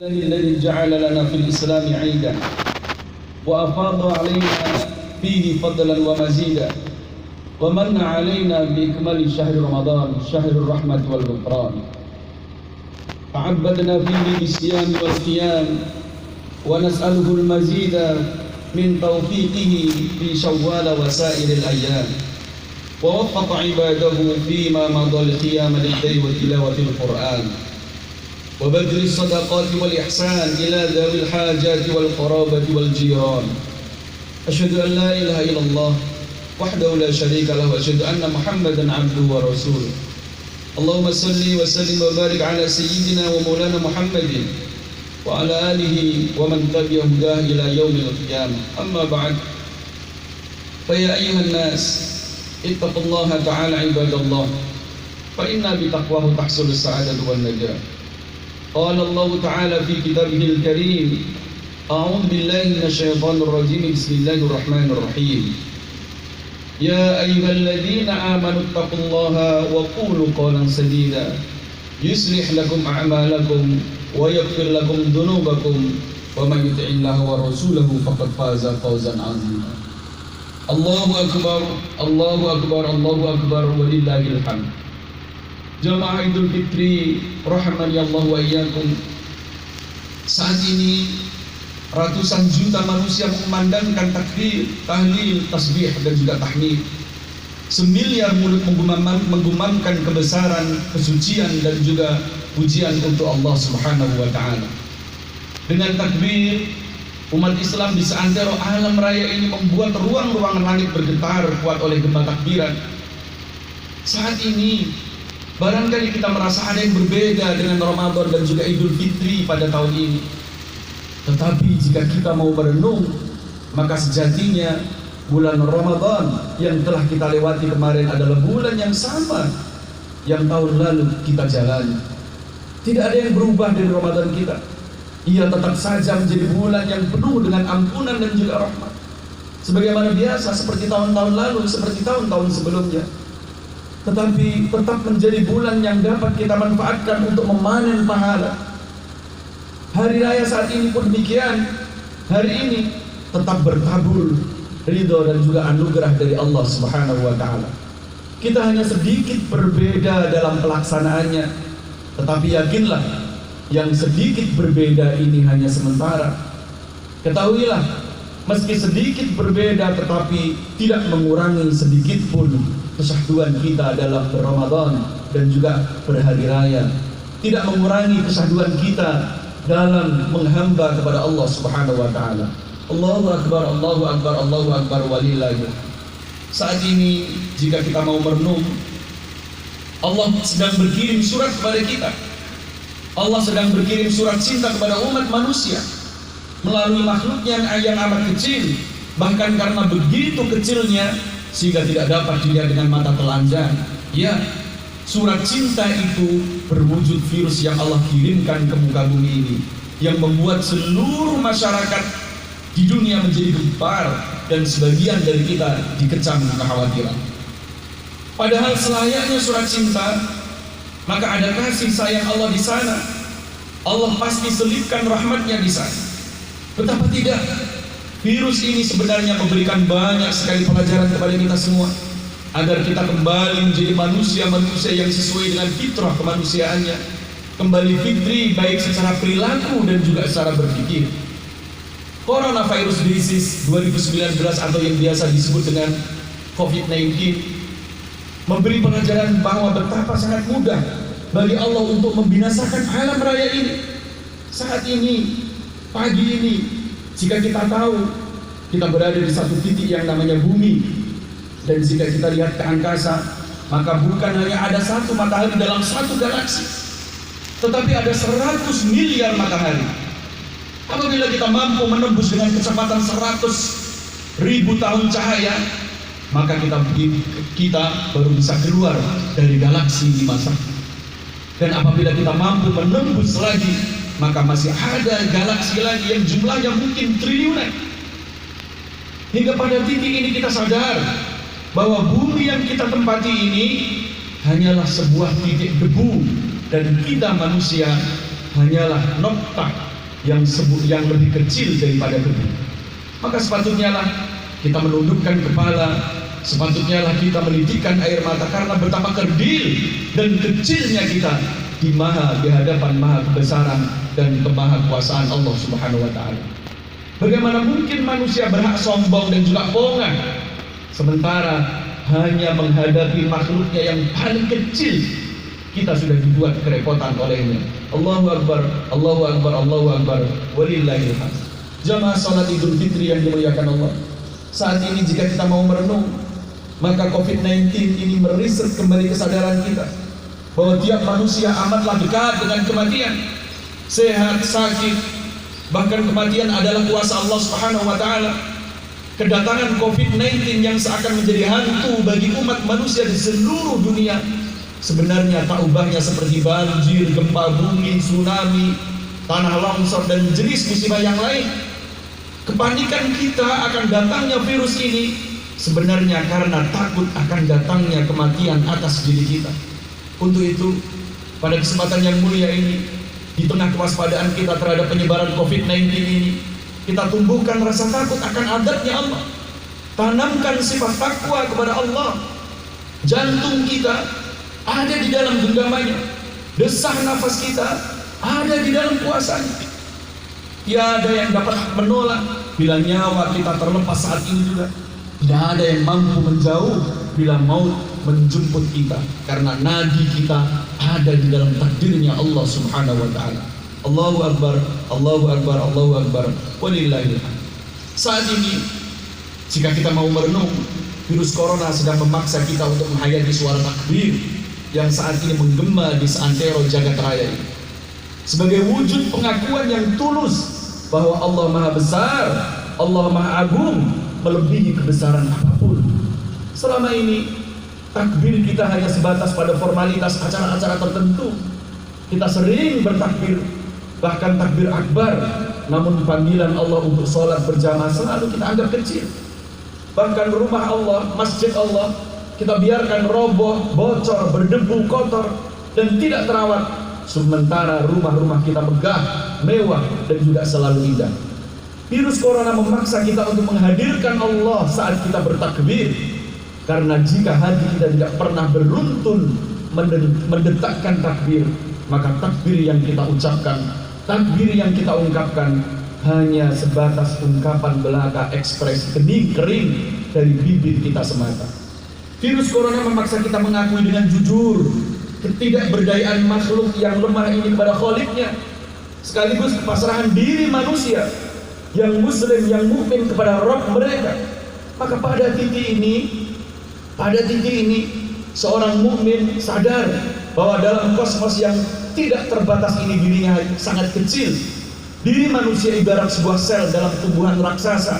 الذي جعل لنا في الإسلام عيدا وأفاض علينا فيه فضلا ومزيدا ومن علينا بإكمال شهر رمضان شهر الرحمة والغفران فعبدنا فيه بالصيام والقيام ونسأله المزيد من توفيقه في شوال وسائر الأيام ووفق عباده فيما مضى القيام للدين وتلاوة القرآن وبذل الصدقات والإحسان إلى ذوي الحاجات والقرابة والجيران. أشهد أن لا إله إلا الله وحده لا شريك له وأشهد أن محمدا عبده ورسوله. اللهم صل وسلم وبارك على سيدنا ومولانا محمد وعلى آله ومن تبع هداه إلى يوم القيامة. أما بعد فيا أيها الناس اتقوا الله تعالى عباد الله فإن بتقواه تحصل السعادة والنجاة. قال الله تعالى في كتابه الكريم أعوذ بالله من الشيطان الرجيم بسم الله الرحمن الرحيم يا أيها الذين آمنوا اتقوا الله وقولوا قولا سديدا يصلح لكم أعمالكم ويغفر لكم ذنوبكم ومن يطع الله ورسوله فقد فاز فوزا عظيما. الله أكبر الله أكبر الله أكبر ولله الحمد. Jamaah Idul Fitri rahimani Allah wa iyyakum. Saat ini ratusan juta manusia memandangkan takbir, tahlil, tasbih dan juga tahmid. Semiliar mulut menggumamkan kebesaran, kesucian dan juga pujian untuk Allah Subhanahu wa taala. Dengan takbir, umat Islam di seantero alam raya ini membuat ruang-ruang langit bergetar kuat oleh gema takbiran. Saat ini barangkali kita merasa ada yang berbeda dengan Ramadan dan juga Idul Fitri pada tahun ini. Tetapi jika kita mau merenung, maka sejatinya bulan Ramadan yang telah kita lewati kemarin adalah bulan yang sama yang tahun lalu kita jalani. Tidak ada yang berubah dari Ramadan kita. Ia tetap saja menjadi bulan yang penuh dengan ampunan dan juga rahmat. Sebagaimana biasa seperti tahun-tahun lalu, seperti tahun-tahun sebelumnya. Tetapi tetap menjadi bulan yang dapat kita manfaatkan untuk memanen pahala. Hari raya saat ini pun demikian. Hari ini tetap bertabur ridho dan juga anugerah dari Allah Subhanahu wa taala. Kita hanya sedikit berbeda dalam pelaksanaannya, tetapi yakinlah yang sedikit berbeda ini hanya sementara. Ketahuilah, meski sedikit berbeda tetapi tidak mengurangi sedikit pun kesahduan kita dalam Ramadan dan juga berhari raya. Tidak mengurangi kesahduan kita dalam menghamba kepada Allah Subhanahu wa taala. Allahu akbar, Allahu akbar, Allahu akbar walillahi. Saat ini jika kita mau merenung, Allah sedang berkirim surat kepada kita. Allah sedang berkirim surat cinta kepada umat manusia melalui makhluknya yang amat kecil, bahkan karena begitu kecilnya sehingga tidak dapat dilihat dengan mata telanjang. Ya, surat cinta itu berwujud virus yang Allah kirimkan ke muka bumi ini, yang membuat seluruh masyarakat di dunia menjadi gempar dan sebagian dari kita dikecam kekhawatiran. Padahal selayaknya surat cinta, maka ada kasih sayang Allah di sana. Allah pasti selipkan rahmatnya di sana. Betapa tidak, virus ini sebenarnya memberikan banyak sekali pelajaran kepada kita semua, agar kita kembali menjadi manusia-manusia yang sesuai dengan fitrah kemanusiaannya, kembali fitri baik secara perilaku dan juga secara berpikir. Coronavirus disease 2019 atau yang biasa disebut dengan COVID-19 memberi pelajaran bahwa betapa sangat mudah bagi Allah untuk membinasakan alam raya ini. Saat ini, pagi ini, jika kita tahu kita berada di satu titik yang namanya bumi, dan jika kita lihat ke angkasa, maka bukan hanya ada satu matahari dalam satu galaksi, tetapi ada 100 miliar matahari. Apabila kita mampu menembus dengan kecepatan 100.000 tahun cahaya, maka kita baru bisa keluar dari galaksi di masa. Dan apabila kita mampu menembus lagi, maka masih ada galaksi lagi yang jumlahnya mungkin triliunan. Hingga pada titik ini kita sadar bahwa bumi yang kita tempati ini hanyalah sebuah titik debu, dan kita manusia hanyalah noktah yang lebih kecil daripada debu. Maka sepatutnya lah kita menundukkan kepala, sepatutnya lah kita menitikkan air mata karena betapa kerdil dan kecilnya kita di hadapan maha kebesaran dan kemahakuasaan Allah Subhanahu wa taala. Bagaimana mungkin manusia berhak sombong dan juga pongah sementara hanya menghadapi makhluknya yang paling kecil kita sudah dibuat kerepotan olehnya. Allahu Akbar, Allahu Akbar, Allahu Akbar, walillahil hamd. Jamaah salat Idul Fitri yang dimuliakan Allah, saat ini jika kita mau merenung, maka COVID-19 ini meriset kembali kesadaran kita bahwa tiap manusia amatlah dekat dengan kematian. Sehat, sakit, bahkan kematian adalah kuasa Allah Subhanahu wa taala. Kedatangan COVID-19 yang seakan menjadi hantu bagi umat manusia di seluruh dunia sebenarnya tak ubahnya seperti banjir, gempa bumi, tsunami, tanah longsor dan jenis musibah yang lain. Kepanikan kita akan datangnya virus ini sebenarnya karena takut akan datangnya kematian atas diri kita. Untuk itu, pada kesempatan yang mulia ini, di tengah kewaspadaan kita terhadap penyebaran COVID-19 ini, kita tumbuhkan rasa takut akan adabnya Allah. Tanamkan sifat takwa kepada Allah. Jantung kita ada di dalam genggamannya, desah nafas kita ada di dalam kuasanya. Tiada yang dapat menolak bila nyawa kita terlepas saat ini juga. Tidak ada yang mampu menjauh bila maut menjemput kita, karena nadi kita ada di dalam takdirnya Allah Subhanahu wa taala. Allahu Akbar, Allahu Akbar, Allahu Akbar, walillahil hamd. Saat ini jika kita mau merenung, virus corona sedang memaksa kita untuk menghayati suara takbir yang saat ini menggema di seantero jagat raya ini, sebagai wujud pengakuan yang tulus bahwa Allah Maha Besar, Allah Maha Agung, melebihi kebesaran apapun. Selama ini takbir kita hanya sebatas pada formalitas acara-acara tertentu. Kita sering bertakbir, bahkan takbir akbar, namun panggilan Allah untuk sholat berjamaah selalu kita anggap kecil. Bahkan rumah Allah, masjid Allah, kita biarkan roboh, bocor, berdebu, kotor, dan tidak terawat. Sementara rumah-rumah kita megah, mewah, dan juga selalu indah. Virus corona memaksa kita untuk menghadirkan Allah saat kita bertakbir. Karena jika hati kita tidak pernah beruntun mendetakkan takbir, maka takbir yang kita ucapkan, takbir yang kita ungkapkan hanya sebatas ungkapan belaka ekspresi kering dari bibir kita semata. Virus corona memaksa kita mengakui dengan jujur ketidakberdayaan makhluk yang lemah ini kepada Khaliqnya, sekaligus kepasrahan diri manusia yang muslim, yang mukmin kepada Rabb mereka. Maka pada titik ini seorang mukmin sadar bahwa dalam kosmos yang tidak terbatas ini dirinya sangat kecil. Diri manusia ibarat sebuah sel dalam tumbuhan raksasa.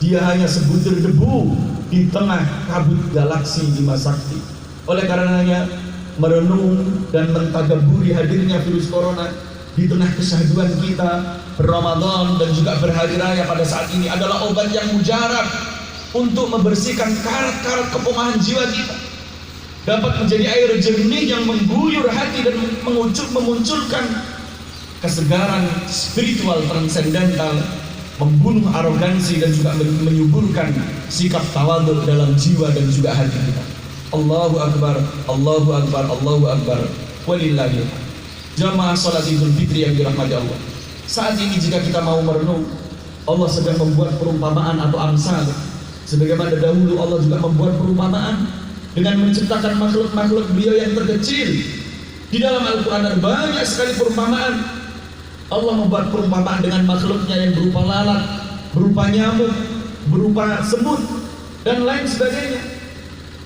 Dia hanya sebutir debu di tengah kabut galaksi Bima Sakti. Oleh karenanya, merenung dan mentadabburi hadirnya virus corona di tengah kesyahduan kita berRamadan dan juga berhari raya pada saat ini adalah obat yang mujarab untuk membersihkan karat-karat kepongahan jiwa kita, dapat menjadi air jernih yang mengguyur hati dan memunculkan kesegaran spiritual transendental, membunuh arogansi dan juga menyuburkan sikap tawadhu dalam jiwa dan juga hati kita. Allahu Akbar, Allahu Akbar, Allahu Akbar, walillahil hamd. Jamaah salat Idul Fitri yang dirahmati Allah, saat ini jika kita mau merenung, Allah sedang membuat perumpamaan atau amsal. Sebagaimana dahulu Allah juga membuat perumpamaan dengan menciptakan makhluk-makhluk Beliau yang terkecil. Di dalam Al-Quran ada banyak sekali perumpamaan. Allah membuat perumpamaan dengan makhluknya yang berupa lalat, berupa nyamuk, berupa semut, dan lain sebagainya.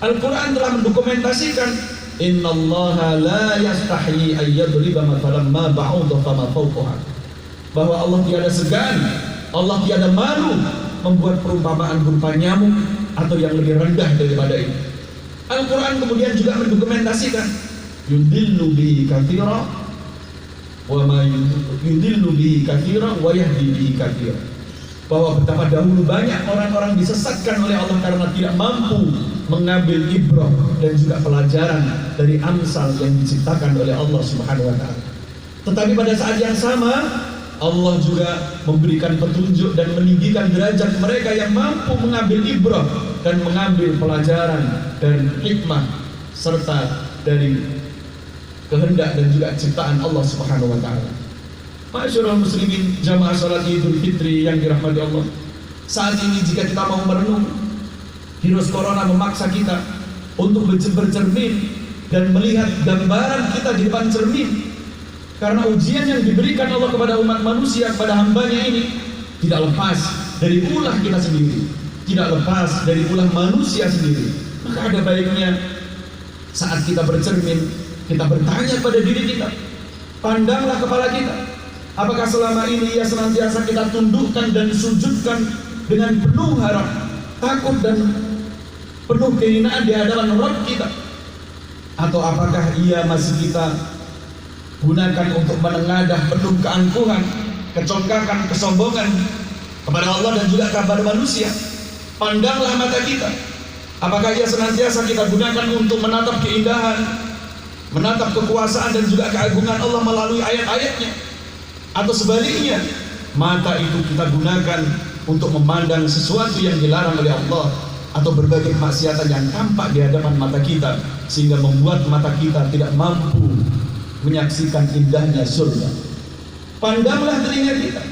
Al-Quran telah mendokumentasikan innallaha la yastahi ayyadriba mathalan ma ba'udah fama fawqaha, bahwa Allah tiada segan, Allah tiada malu membuat perumpamaan berupa nyamuk atau yang lebih rendah daripada itu. Al-Quran kemudian juga mendokumentasikan yudillu bihi katsira wa ma yudillu bihi katsira wa yahdi bihi katsira, bahwa betapa dahulu banyak orang-orang disesatkan oleh Allah karena tidak mampu mengambil ibrah dan juga pelajaran dari amsal yang diciptakan oleh Allah Subhanahu wa taala. Tetapi pada saat yang sama Allah juga memberikan petunjuk dan meninggikan derajat mereka yang mampu mengambil ibrah dan mengambil pelajaran dan hikmah serta dari kehendak dan juga ciptaan Allah Subhanahu wa taala. Ma'asyiral muslimin, jamaah salat Idul Fitri yang dirahmati Allah. Saat ini jika kita mau merenung, virus corona memaksa kita untuk bercermin dan melihat gambaran kita di depan cermin. Karena ujian yang diberikan Allah kepada umat manusia, kepada hambanya ini tidak lepas dari ulah kita sendiri, tidak lepas dari ulah manusia sendiri. Maka ada baiknya saat kita bercermin, kita bertanya pada diri kita, pandanglah kepala kita. Apakah selama ini ya senantiasa kita tundukkan dan sujudkan dengan penuh harap, takut dan penuh kehinaan di hadapan Rabb kita? Atau apakah ia masih kita gunakan untuk menengadah penuh keangkuhan, kecongkakan, kesombongan kepada Allah dan juga kepada manusia? Pandanglah mata kita. Apakah ia senantiasa kita gunakan untuk menatap keindahan, menatap kekuasaan dan juga keagungan Allah melalui ayat-ayatnya? Atau sebaliknya, mata itu kita gunakan untuk memandang sesuatu yang dilarang oleh Allah, atau berbagai kemaksiatan yang tampak di hadapan mata kita, sehingga membuat mata kita tidak mampu menyaksikan indahnya surga. Pandanglah telinga kita.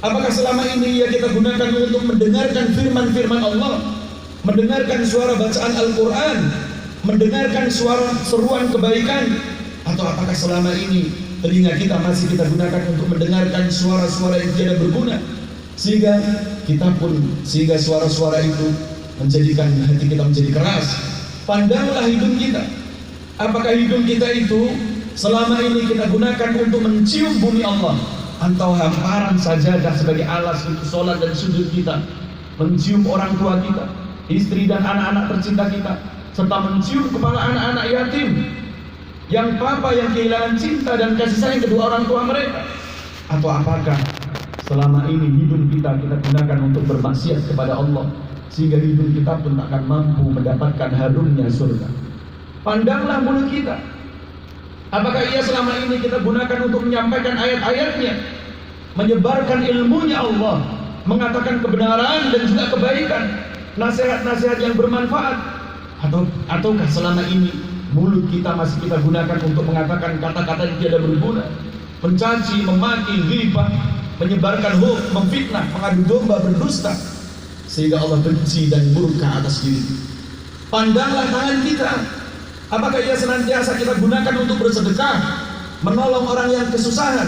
Apakah selama ini ya kita gunakan untuk mendengarkan firman-firman Allah, mendengarkan suara bacaan Al-Quran, mendengarkan suara seruan kebaikan? Atau apakah selama ini telinga kita masih kita gunakan untuk mendengarkan suara-suara yang tidak berguna, sehingga suara-suara itu menjadikan hati kita menjadi keras? Pandanglah hidung kita. Apakah hidung kita itu selama ini kita gunakan untuk mencium bumi Allah, atau hamparan sajadah sebagai alas untuk sholat dan sujud kita, mencium orang tua kita, istri dan anak-anak tercinta kita, serta mencium kepala anak-anak yatim yang kehilangan cinta dan kasih sayang kedua orang tua mereka? Atau apakah selama ini hidung kita gunakan untuk bermaksiat kepada Allah, sehingga hidung kita pun tak akan mampu mendapatkan harumnya surga? Pandanglah mulut kita. Apakah ia selama ini kita gunakan untuk menyampaikan ayat-ayatnya, menyebarkan ilmunya Allah, mengatakan kebenaran dan juga kebaikan, nasihat-nasihat yang bermanfaat? Ataukah selama ini mulut kita masih kita gunakan untuk mengatakan kata-kata yang tidak berguna, mencaci, memaki, ghibah, menyebarkan hoax, memfitnah, mengadu domba, berdusta, sehingga Allah benci dan murka atas diri? Pandanglah tangan kita. Apakah ia senantiasa kita gunakan untuk bersedekah, menolong orang yang kesusahan,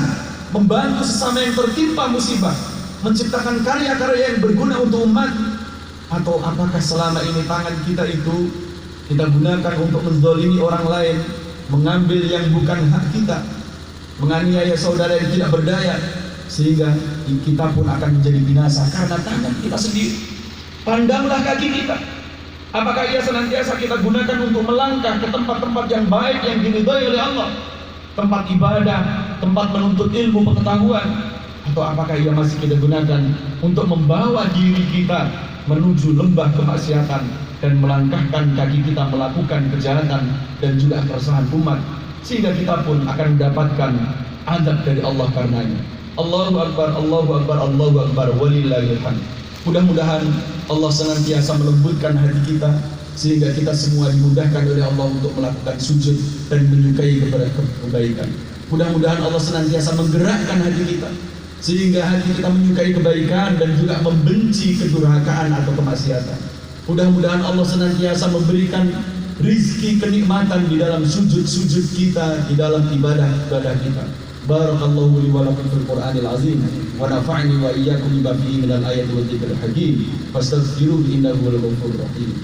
membantu sesama yang tertimpa musibah, menciptakan karya-karya yang berguna untuk umat? Atau apakah selama ini tangan kita itu kita gunakan untuk menzalimi orang lain, mengambil yang bukan hak kita, menganiaya saudara yang tidak berdaya, sehingga kita pun akan menjadi binasa karena tangan kita sendiri? Pandanglah kaki kita. Apakah ia senantiasa kita gunakan untuk melangkah ke tempat-tempat yang baik yang diridhai oleh Allah, tempat ibadah, tempat menuntut ilmu pengetahuan? Atau apakah ia masih kita gunakan untuk membawa diri kita menuju lembah kemaksiatan dan melangkahkan kaki kita melakukan kejahatan dan juga keresahan umat, sehingga kita pun akan mendapatkan azab dari Allah karenanya? Allahu Akbar, Allahu Akbar, Allahu Akbar, walillahil hamd. Mudah-mudahan Allah senantiasa melembutkan hati kita, sehingga kita semua dimudahkan oleh Allah untuk melakukan sujud dan menyukai kepada kebaikan. Mudah-mudahan Allah senantiasa menggerakkan hati kita, sehingga hati kita menyukai kebaikan dan juga membenci kedurhakaan atau kemaksiatan. Mudah-mudahan Allah senantiasa memberikan rizki kenikmatan di dalam sujud-sujud kita, di dalam ibadah-ibadah kita. Barakallahu li wa lakum fil Qur'anil azim wa nafa'ni wa iyyakum bima fihi minal ayati wal dzikril hakim. Fastaghfiruhu innahu huwal ghafurur rahim.